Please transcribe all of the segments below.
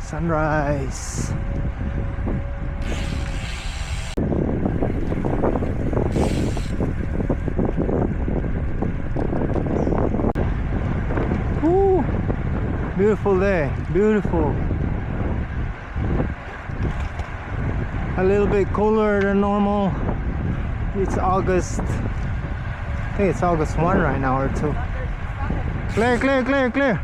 Sunrise. Woo! Beautiful day, beautiful. A little bit cooler than normal. It's August. I think it's August 1 right now or 2. Clear, clear, clear, clear.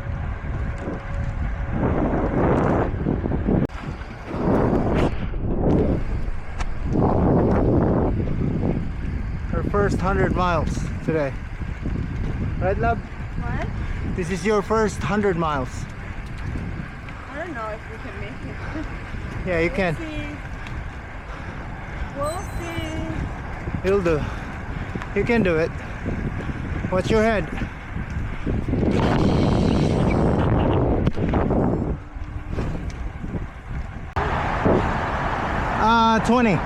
Our first 100 miles today. Right, love? What? This is your first 100 miles. I don't know if we can make it. Yeah, you can. We'll see. You'll do. You can do it. What's your head? 20.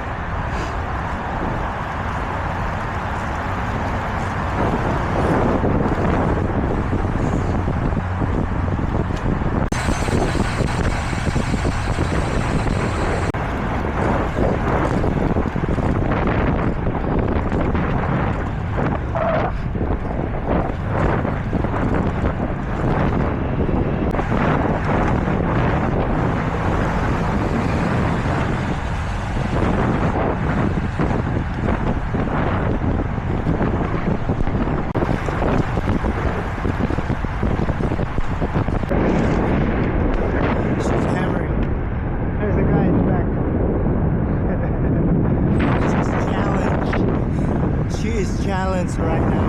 Challenged right now.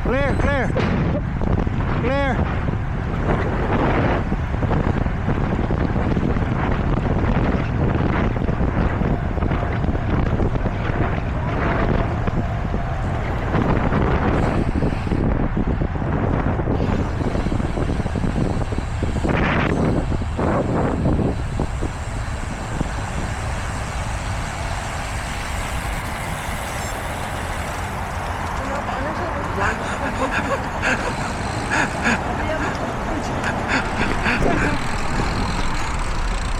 Clear, clear, clear.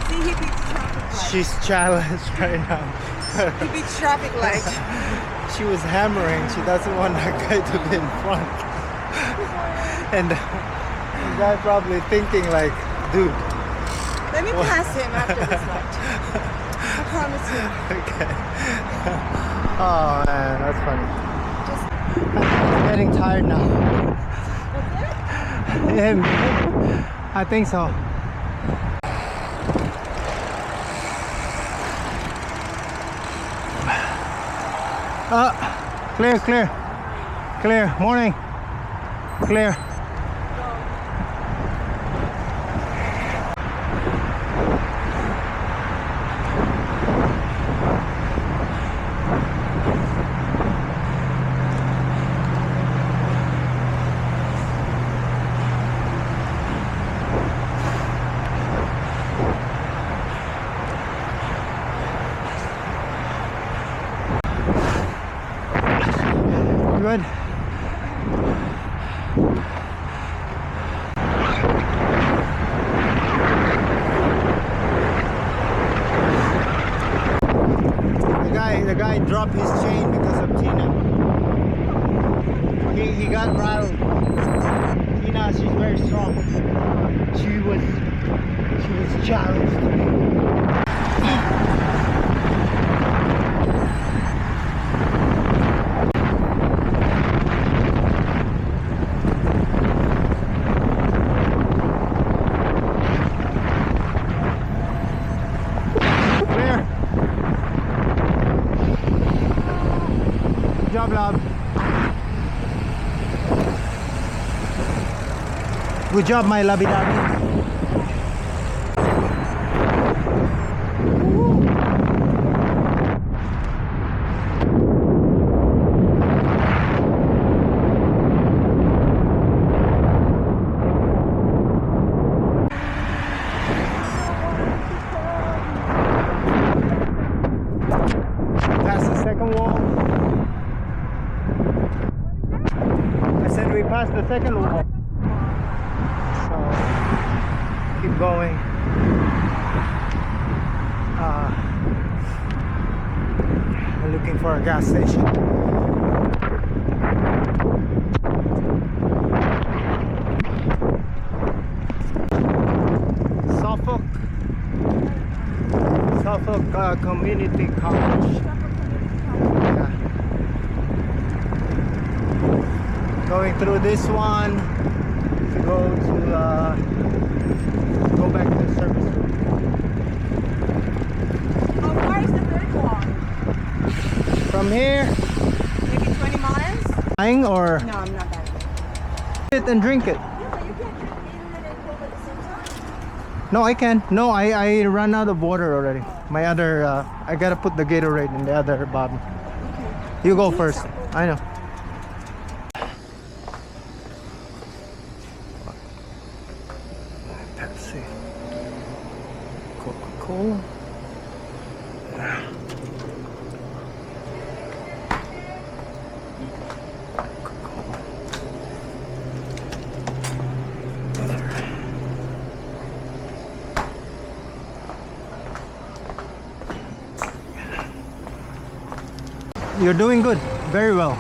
See, he beats traffic light. She's challenged right now. He beats traffic light. She was hammering. She doesn't want that guy to be in front. And the guy probably thinking like, dude. Let me pass him after this light. I promise you. Okay. Oh man, that's funny. Just I'm getting tired now. that's it? Him. I think so. Clear, clear, clear. Morning. Clear. Good. The guy dropped his chain because of Tina. He got rattled. Tina, she's very strong. She was challenged. Good job, my labi-dabi. That's the second wall. I said we passed the second wall. So keep going. I'm looking for a gas station. Suffolk Community College. Yeah. Going through this one to go back to the service. How far is the third one? From here, Maybe 20 miles? flying or No, I'm not that. it and drink it. Yeah, but you can't drink Gatorade and Coke at the same time. No, I can. No, I ran out of water already. My other, I gotta put the Gatorade in the other bottle. Okay. You go first. I know. Pepsi, Coca-Cola. You're doing good. Very well.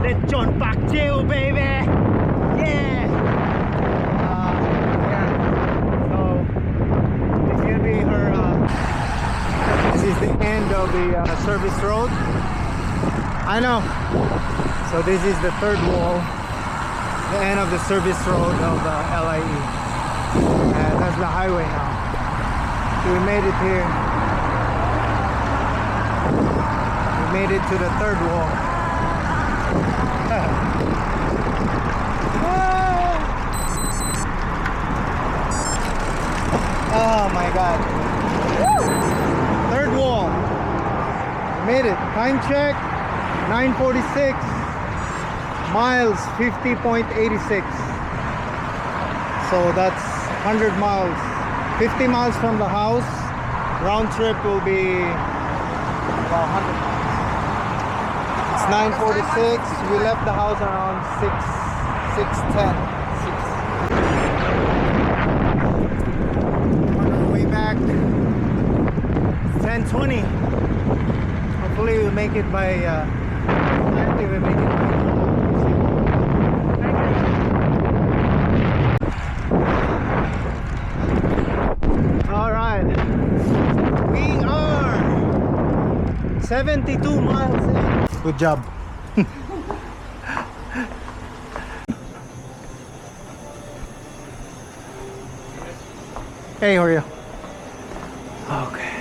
Lechon Paksiw, baby! Yeah! So, this is gonna be her. This is the end of the service road. I know. So this is the third wall, the end of the service road of LIE. And that's the highway now. So we made it here. Made it to the third wall. Oh my god. Third wall. Made it. Time check 9:46. Miles 50.86. So that's 100 miles. 50 miles from the house. Round trip will be about 100 miles. 9:46. We left the house around 6:10. On our way back, 10:20. Hopefully we'll make it by. I think we'll make it by. All right. We are 72 miles in. Good job. Hey, how are you? Okay.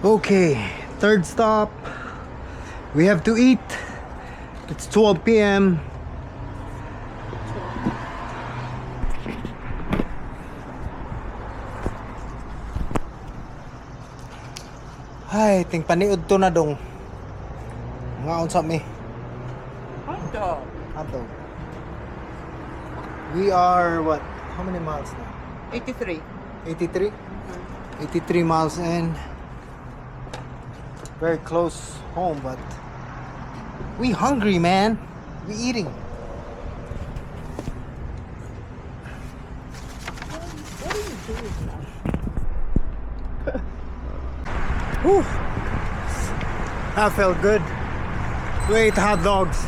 Okay, third stop. We have to eat. It's 12 p.m. Ay, ting paniud to na dong. Ngaon sa mi. Ato. We are what? How many miles now? 83. 83? 83 miles in. Very close home, but we hungry, man. We eating. What are you doing? Whew. That felt good. We ate hot dogs.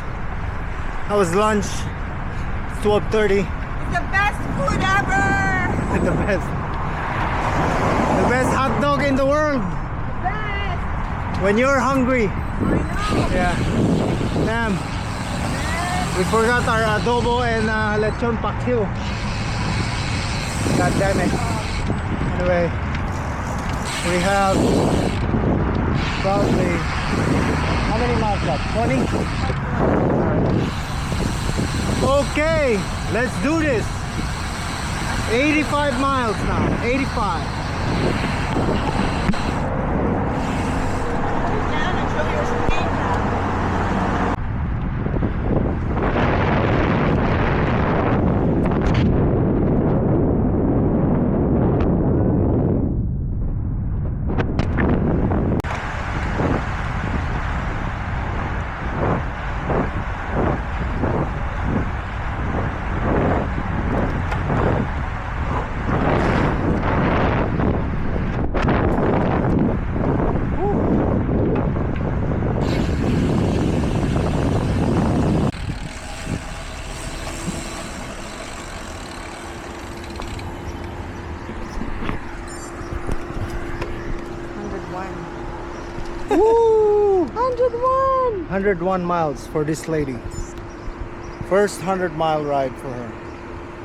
That was lunch. It's 12:30. It's the best food ever. The best. The best hot dog in the world. Best. When you're hungry. I know. Yeah. Damn. We forgot our adobo and lechon paksiw. God damn it. Anyway, we have probably, how many miles left? 20? Okay, let's do this. 85 miles now. 85. Down and show your speed now. Woo! 101. 101 miles for this lady. First 100-mile ride for her.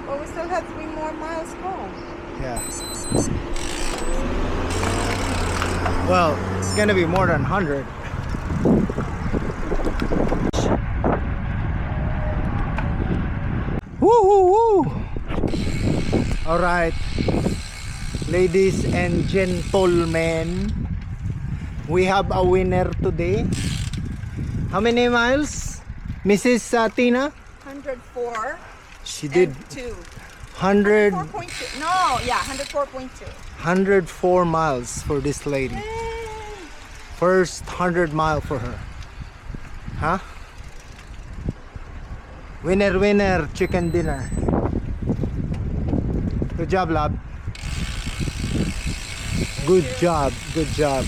Well, we still have 3 more miles home. Yeah. Well, it's gonna be more than 100. Woo woo woo! All right, ladies and gentlemen, we have a winner today. How many miles, Mrs. Tina? 104. She did And 2. 100, 104.2. No, yeah, 104.2. 104 miles for this lady. Yay. First 100-mile for her. Huh? Winner, winner, chicken dinner. Good job, lab. Good job, good job.